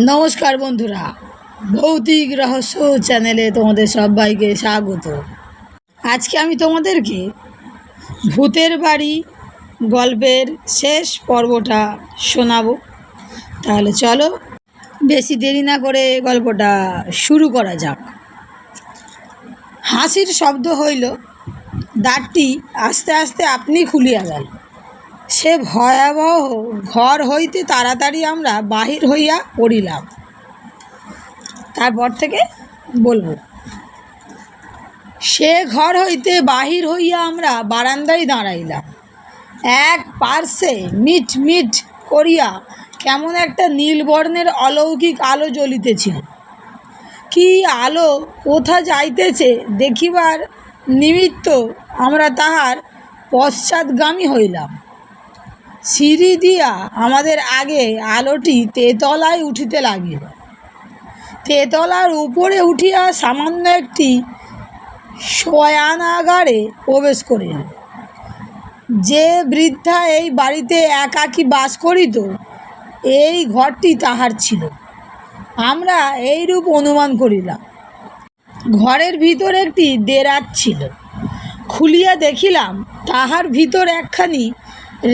নমস্কার বন্ধুরা, ভৌতিক রহস্য চ্যানেলে তোমাদের সবাইকে স্বাগত। আজকে আমি তোমাদেরকে ভূতের বাড়ি গল্পের শেষ পর্বটা শোনাবো। তাহলে চলো বেশি দেরি না করে গল্পটা শুরু করা যাক। হাসির শব্দ হইল, দ্বারটি আস্তে আস্তে আপনি খুলিয়া গেল। সে ভয়াবহ ঘর হইতে তাড়াতাড়ি আমরা বাহির হইয়া পড়িলাম। তারপর থেকে বলবো। সে ঘর হইতে বাহির হইয়া আমরা বারান্দায় দাঁড়াইলাম। এক পার্শ্বে মিট মিট করিয়া কেমন একটা নীলবর্ণের অলৌকিক আলো জ্বলিতেছিল। কি আলো কোথা যাইতেছে দেখিবার নিমিত্ত আমরা তাহার পশ্চাৎগামী হইলাম। সিঁড়ি দিয়া আমাদের আগে আলোটি তেতলায় উঠিতে লাগিল। তেতলার উপরে উঠিয়া সামান্য একটি শয়নাগারে প্রবেশ করিল। যে বৃদ্ধা এই বাড়িতে একাকী বাস করিত, এই ঘরটি তাহার ছিল। আমরা এইরূপ অনুমান করিলাম। ঘরের ভিতর একটি দেরাজ ছিল। খুলিয়া দেখিলাম তাহার ভিতর একখানি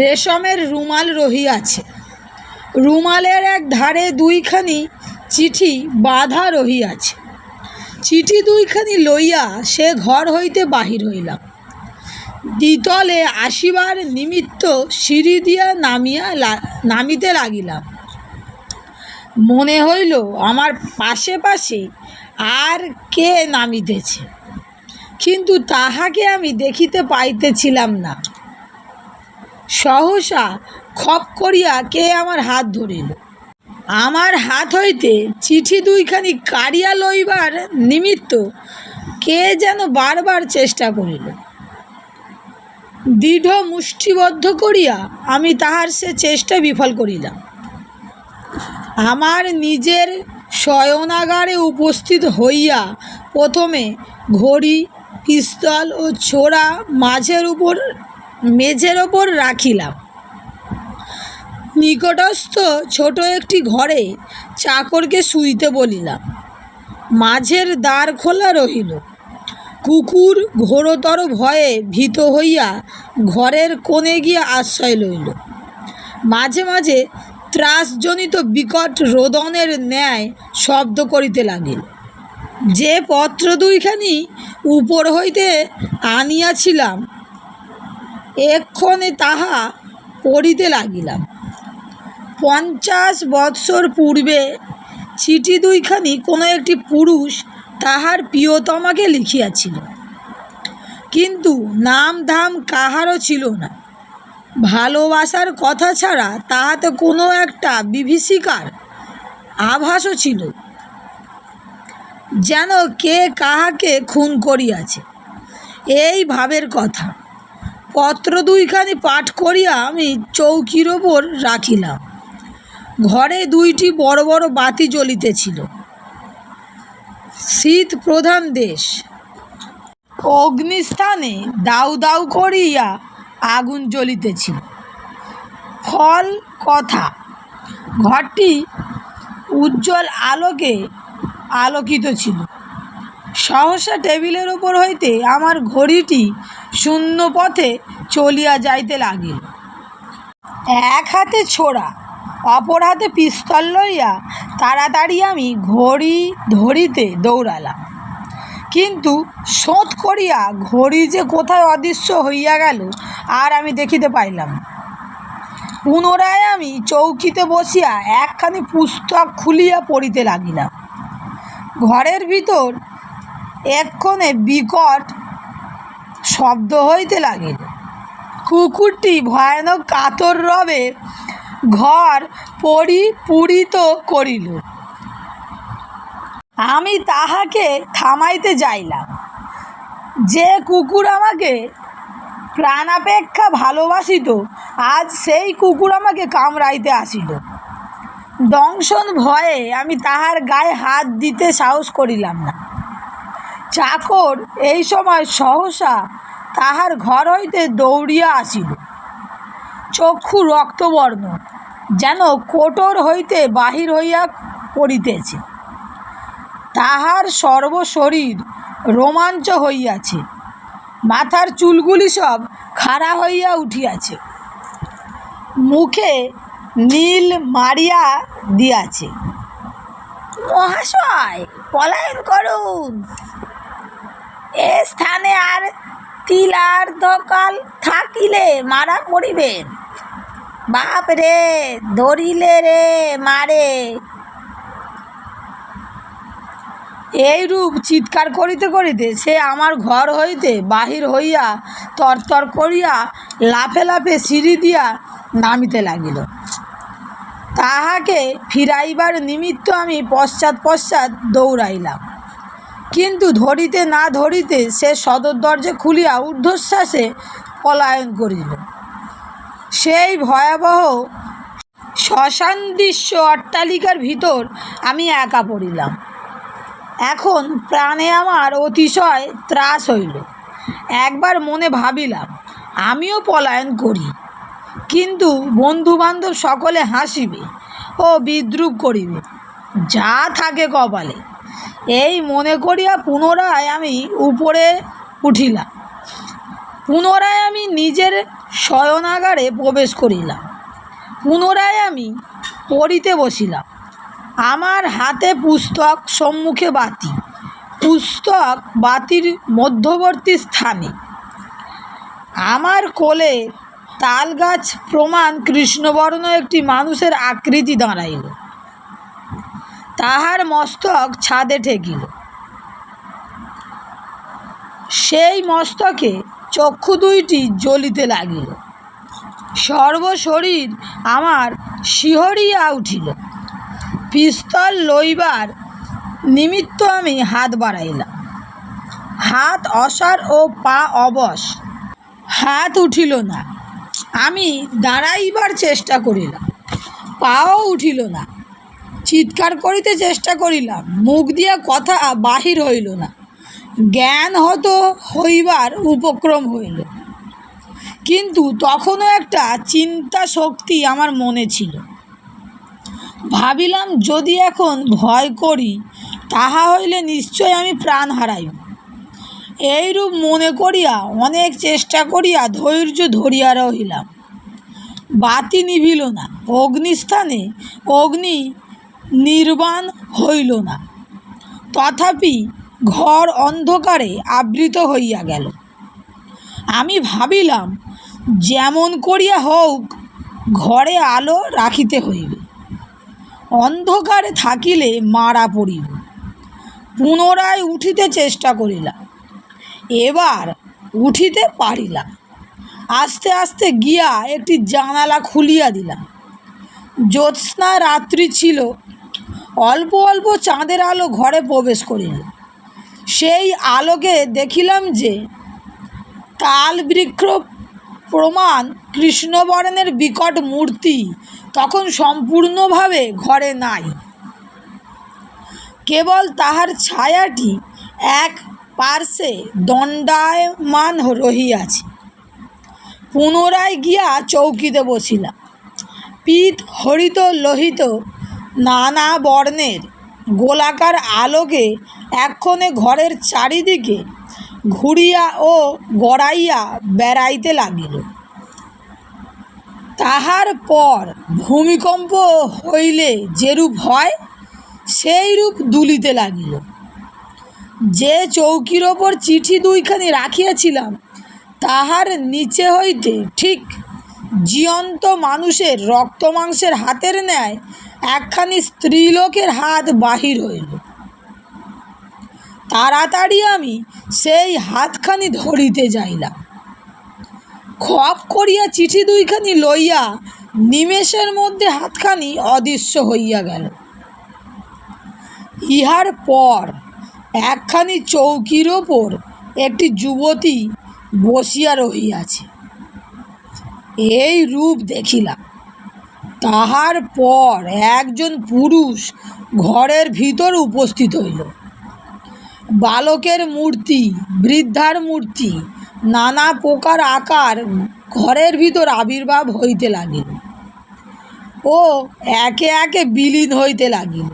রেশমের রুমাল রহিয়াছে। রুমালের এক ধারে দুইখানি চিঠি বাঁধা রহিয়াছে। চিঠি দুইখানি লইয়া সে ঘর হইতে বাহির হইলাম। দ্বিতলে আসিবার নিমিত্ত সিঁড়ি দিয়া নামিতে লাগিলাম। মনে হইল আমার পাশে পাশে আর কে নামিতেছে, কিন্তু তাহাকে আমি দেখিতে পাইতেছিলাম না। সহসা খপ করিয়া কে আমার হাত ধরিল। আমার হাত হইতে চিঠি দুইখানি কাড়িয়া লইবার নিমিত্ত কে যেন বারবার চেষ্টা করিল। দৃঢ় মুষ্টিবদ্ধ করিয়া আমি তাহার সে চেষ্টা বিফল করিলাম। আমার নিজের শয়নাগারে উপস্থিত হইয়া প্রথমে ঘড়ি, পিস্তল ও ছোরা মেঝের ওপর রাখিলাম। নিকটস্থ ছোট একটি ঘরে চাকরকে শুইতে বলিলাম। মাঝের দ্বার খোলা রহিল। কুকুর ঘোরতর ভয়ে ভীত হইয়া ঘরের কোণে গিয়া আশ্রয় লইল। মাঝে মাঝে ত্রাসজনিত বিকট রোদনের ন্যায় শব্দ করিতে লাগিল। যে পত্র দুইখানি উপর হইতে আনিয়াছিলাম, এক্ষণে তাহা পড়িতে লাগিলাম। 50 বৎসর পূর্বে চিঠি দুইখানি কোনো একটি পুরুষ তাহার প্রিয়তমাকে লিখিয়াছিল, কিন্তু নাম ধাম কাহারও ছিল না। ভালোবাসার কথা ছাড়া তাহাতে কোনো একটা বিভীষিকার আভাসও ছিল, যেন কে কাহাকে খুন করিয়াছে, এই ভাবের কথা। পত্র দুইখানি পাঠ করিয়া আমি চৌকির ওপর রাখিলাম। ঘরে দুইটি বড় বড় বাতি জ্বলিতেছিল। শীত প্রধান দেশ। অগ্নিস্থানে দাউ দাউ করিয়া আগুন জ্বলিতেছিল। ফল কথা, ঘরটি উজ্জ্বল আলোকে আলোকিত ছিল। সহসা টেবিলের ওপর হইতে আমার ঘড়িটি শূন্য পথে চলিয়া যাইতে লাগিল। এক হাতে ছোড়া, অপর হাতে পিস্তল লইয়া তাড়াতাড়ি আমি ঘড়ি ধরিতে দৌড়ালাম, কিন্তু শোধ করিয়া ঘড়ি যে কোথায় অদৃশ্য হইয়া গেল আর আমি দেখিতে পাইলাম না। পুনরায় আমি চৌকিতে বসিয়া একখানি পুস্তক খুলিয়া পড়িতে লাগিলাম। ঘরের ভিতর এক্ষণে বিকট শব্দ হইতে লাগিল। কুকুরটি ভয়ানক কাতর রবে ঘর পরিপূরিত করিল। আমি তাহাকে থামাইতে যাইলাম। যে কুকুর আমাকে প্রাণাপেক্ষা ভালোবাসিত, আজ সেই কুকুর আমাকে কামড়াইতে আসিল। দংশন ভয়ে আমি তাহার গায়ে হাত দিতে সাহস করিলাম না। চাকর এই সময় সহসা তাহার ঘর হইতে দৌড়িয়া আসিল। চক্ষু রক্তবর্ণ, যেন কোটর হইতে বাহির হইয়া পড়িতেছে। তাহার সর্বশরীর রোমাঞ্চ হইয়াছে, মাথার চুলগুলি সব খাড়া হইয়া উঠিয়াছে, মুখে নীল মারিয়া দিয়াছে। মহাশয়, পলায়ন করুন, এ স্থানে আর তিলার্ধকাল থাকিলে মারা পড়িবেন। বাপ রে, ধরিলে রে মারে। এইরূপ চিৎকার করিতে করিতে সে আমার ঘর হইতে বাহির হইয়া তরতর করিয়া লাফে লাফে সিঁড়ি দিয়া নামিতে লাগিল। তাহাকে ফিরাইবার নিমিত্ত আমি পশ্চাৎ পশ্চাৎ দৌড়াইলাম, কিন্তু ধরিতে না ধরিতে সে সদর দরজা খুলিয়া ঊর্ধ্বশ্বাসে পলায়ন করিল। সেই ভয়াবহ শ্মশানদৃশ্য অট্টালিকার ভিতর আমি একা পড়িলাম। এখন প্রাণে আমার অতিশয় ত্রাস হইল। একবার মনে ভাবিলাম আমিও পলায়ন করি, কিন্তু বন্ধুবান্ধব সকলে হাসিবে ও বিদ্রূপ করিবে, যা থাকে কপালে। এই মনে করিয়া পুনরায় আমি উপরে উঠিলাম। পুনরায় আমি নিজের শয়নাগারে প্রবেশ করিলাম। পুনরায় আমি পড়িতে বসিলাম। আমার হাতে পুস্তক, সম্মুখে বাতি। পুস্তক বাতির মধ্যবর্তী স্থানে আমার কোলে তালগাছ প্রমাণ কৃষ্ণবর্ণ একটি মানুষের আকৃতি দাঁড়াইল। তাহার মস্তক ছাদে ঠেকিল। সেই মস্তকে চক্ষু দুইটি জ্বলিতে লাগিল। সর্বশরীর আমার শিহরিয়া উঠিল। পিস্তল লইবার নিমিত্ত আমি হাত বাড়াইলাম। হাত অসাড় ও পা অবশ, হাত উঠিল না। আমি দাঁড়াইবার চেষ্টা করিলাম, পাও উঠিল না। চিৎকার করিতে চেষ্টা করিলাম, মুখ দিয়া কথা বাহির হইল না। জ্ঞান হত হইবার উপক্রম হইল, কিন্তু তখনও একটা চিন্তা শক্তি আমার মনে ছিল। ভাবিলাম যদি এখন ভয় করি, তাহা হইলে নিশ্চয় আমি প্রাণ হারাইব। এইরূপ মনে করিয়া অনেক চেষ্টা করিয়া ধৈর্য ধরিয়া রহিলাম। বাতি নিভিল না, অগ্নিস্থানে অগ্নি নির্বাণ হইল না। তথাপি ঘর অন্ধকারে আবৃত হইয়া গেল। আমি ভাবিলাম যেমন করিয়া হোক ঘরে আলো রাখিতে হইবে, অন্ধকারে থাকিলে মারা পড়িব। পুনরায় উঠিতে চেষ্টা করিলাম। এবার উঠিতে পারিলাম। আস্তে আস্তে গিয়া একটি জানালা খুলিয়া দিলাম। জ্যোৎস্না রাত্রি ছিল। অল্প অল্প চাঁদের আলো ঘরে প্রবেশ করিল। সেই আলোকে দেখিলাম যে তালবৃক্ষ প্রমাণ কৃষ্ণবর্ণের বিকট মূর্তি তখন সম্পূর্ণভাবে ঘরে নাই। কেবল তাহার ছায়াটি এক পার্শ্বে দণ্ডায়মান রহিয়াছে। পুনরায় গিয়া চৌকিতে বসিলাম। পীত হরিত লোহিত নানা বর্ণের গোলাকার আলোকে এক্ষণে ঘরের চারিদিকে ঘুরিয়া ও গড়াইয়া বেড়াইতে লাগিল। তাহার পর ভূমিকম্প হইলে যেরূপ হয় সেই রূপ দুলিতে লাগিল। যে চৌকির ওপর চিঠি দুইখানি রাখিয়াছিলাম, তাহার নিচে হইতে ঠিক জীবন্ত মানুষের রক্তমাংসের হাতের ন্যায় একখানি স্ত্রীলোকের হাত বাহির হইল। তাড়াতাড়ি আমি সেই হাতখানি ধরিতে যাইলাম। খপ করিয়া চিঠি দুইখানি লইয়া নিমেষের মধ্যে হাতখানি অদৃশ্য হইয়া গেল। ইহার পর একখানি চৌকির ওপর একটি যুবতী বসিয়া রহিয়াছে, এই রূপ দেখিলাম। তাহার পর একজন পুরুষ ঘরের ভিতর উপস্থিত হইল। বালকের মূর্তি, বৃদ্ধার মূর্তি, নানা প্রকার আকার ঘরের ভিতর আবির্ভাব হইতে লাগিল ও একে একে বিলীন হইতে লাগিল।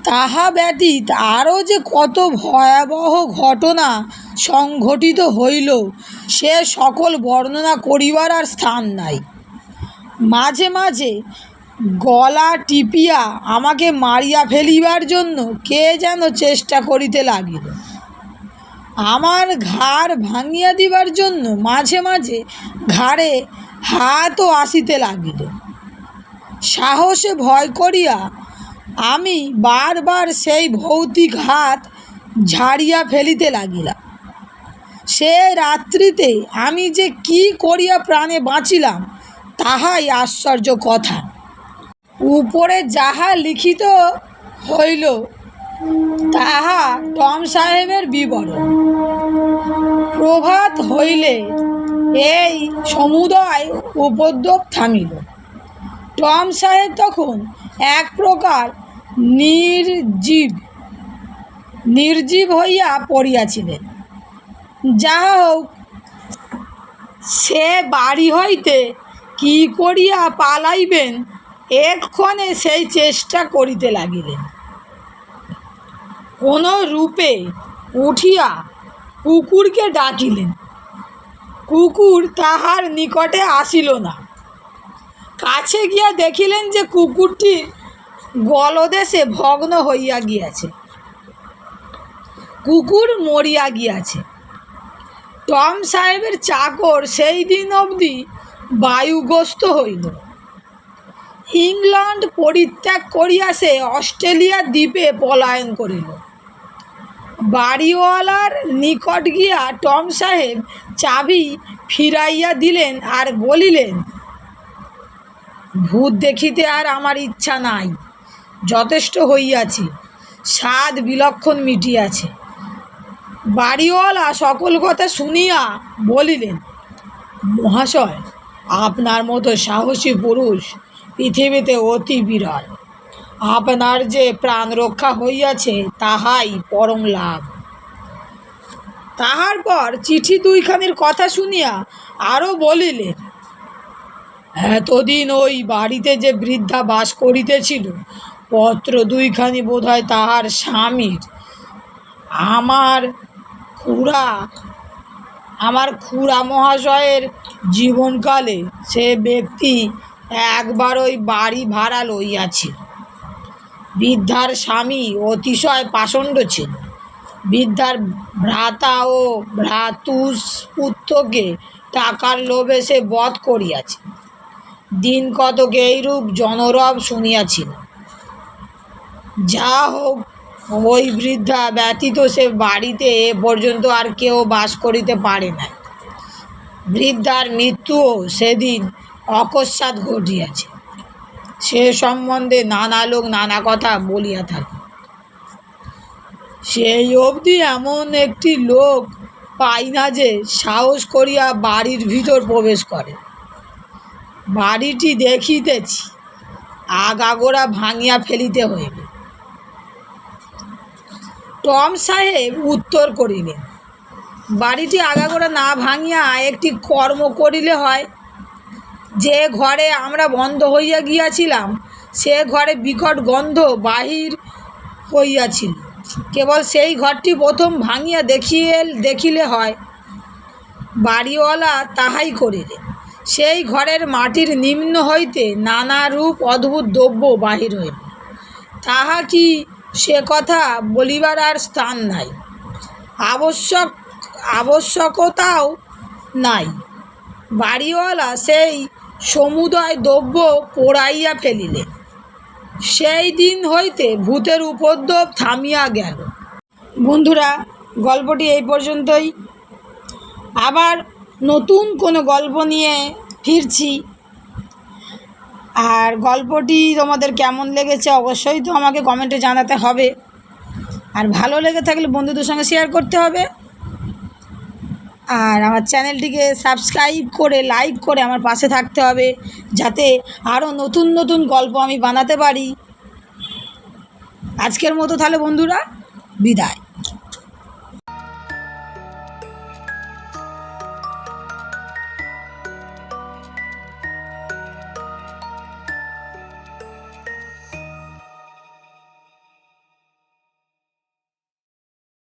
তাহা ব্যতীত আরও যে কত ভয়াবহ ঘটনা সংঘটিত হইল সে সকল বর্ণনা করিবার আর স্থান নাই। মাঝে মাঝে গলা টিপিয়া আমাকে মারিয়া ফেলিবার জন্য কে যেন চেষ্টা করিতে লাগিল। আমার ঘাড় ভাঙিয়া দিবার জন্য মাঝে মাঝে ঘাড়ে হাতও আসিতে লাগিল। সাহসে ভয় করিয়া আমি বারবার সেই ভৌতিক হাত ঝাড়িয়া ফেলিতে লাগিলাম। সে রাত্রিতে আমি যে কি করিয়া প্রাণে বাঁচিলাম তাহাই আশ্চর্য কথা। উপরে যাহা লিখিত হইল তাহা টম সাহেবের বিবরণ। প্রভাত হইলে এই সমুদয় উপদ্রব থামিল। টম সাহেব তখন এক প্রকার নির্জীব হইয়া পড়িয়াছিলেন। যাহা হোক, সে বাড়ি হইতে কি করিয়া পালাইবেন এক্ষণে সেই চেষ্টা করিতে লাগিলেন। কোনো রূপে উঠিয়া কুকুরকে ডাকিলেন। কুকুর তাহার নিকটে আসিল না। কাছে গিয়া দেখিলেন যে কুকুরটির গলদেশে ভগ্ন হইয়া গিয়াছে, কুকুর মরিয়া গিয়াছে। টম সাহেবের চাকর সেই দিন অবধি বায়ুগ্রস্ত হইল। ইংল্যান্ড পরিত্যাগ করিয়া সে অস্ট্রেলিয়া দ্বীপে পলায়ন করিল। বাড়িওয়ালার নিকট গিয়া টম সাহেব চাবি ফিরাইয়া দিলেন আর বলিলেন, ভূত দেখিতে আর আমার ইচ্ছা নাই, যথেষ্ট হইয়াছে, স্বাদ বিলক্ষণ মিটিয়াছে। বাড়িওয়ালা সকল কথা শুনিয়া বলিলেন, মহাশয়, আপনার মতো সাহসী পুরুষ পৃথিবীতে অতি বিরল। আপনার যে প্রাণ রক্ষা হইয়াছে তাহাই পরম লাভ। তাহার পর চিঠি দুইখানির কথা শুনিয়া আরও বলিলেন, এতদিন ওই বাড়িতে যে বৃদ্ধা বাস করিতেছিল, পত্র দুইখানি বোধহয় তাহার স্বামীর। আমার খুড়া মহাশয়ের জীবনকালে সে ব্যক্তি একবার ওই বাড়ি ভাড়া লইয়াছিল। বৃদ্ধার স্বামী অতিশয় পাষণ্ড ছিল। বৃদ্ধার ভ্রাতা ও ভ্রাতুষ্পুত্রকে টাকার লোভে সে বধ করিয়াছে। দিন কতক এইরূপ জনরব শুনিয়াছিল। যা হোক, ওই বৃদ্ধা ব্যতীত সে বাড়িতে এ পর্যন্ত আর কেউ বাস করিতে পারে নাই। বৃদ্ধার মৃত্যুও সেদিন অকস্মাৎ ঘটিয়াছে। সে সম্বন্ধে নানা লোক নানা কথা বলিয়া থাকে। সেই অবধি এমন একটি লোক পাই না যে সাহস করিয়া বাড়ির ভিতর প্রবেশ করে। বাড়িটি দেখিতেছি, আগাগোড়া ভাঙিয়া ফেলিতে হইবে। টম সাহেব উত্তর করিলেন, বাড়িটি আগাগোড়া না ভাঙিয়া একটি কর্ম করিলে হয়। যে ঘরে আমরা বন্ধ হইয়া গিয়াছিলাম সে ঘরে বিকট গন্ধ বাহির হইয়াছিল। কেবল সেই ঘরটি প্রথম ভাঙিয়া দেখিলে হয়। বাড়িওয়ালা তাহাই করিলেন। সেই ঘরের মাটির নিম্ন হইতে নানা রূপ অদ্ভুত দ্রব্য বাহির হইল। তাহা কি সে কথা বলিবার আর স্থান নাই, আবশ্যকতাও নাই। বাড়িওয়ালা সেই সমুদয় দ্রব্য পোড়াইয়া ফেলিলেন। সেই দিন হইতে ভূতের উপদ্রব থামিয়া গেল। বন্ধুরা, গল্পটি এই পর্যন্তই। আবার নতুন কোনো গল্প নিয়ে ফিরছি। আর গল্পটি তোমাদের কেমন লেগেছে অবশ্যই তো আমাকে কমেন্টে জানাতে হবে। আর ভালো লেগে থাকলে বন্ধুদের সঙ্গে শেয়ার করতে হবে। আর আমার চ্যানেলটিকে সাবস্ক্রাইব করে লাইক করে আমার পাশে থাকতে হবে, যাতে আরও নতুন নতুন গল্প আমি বানাতে পারি। আজকের মতো তাহলে বন্ধুরা, বিদায়।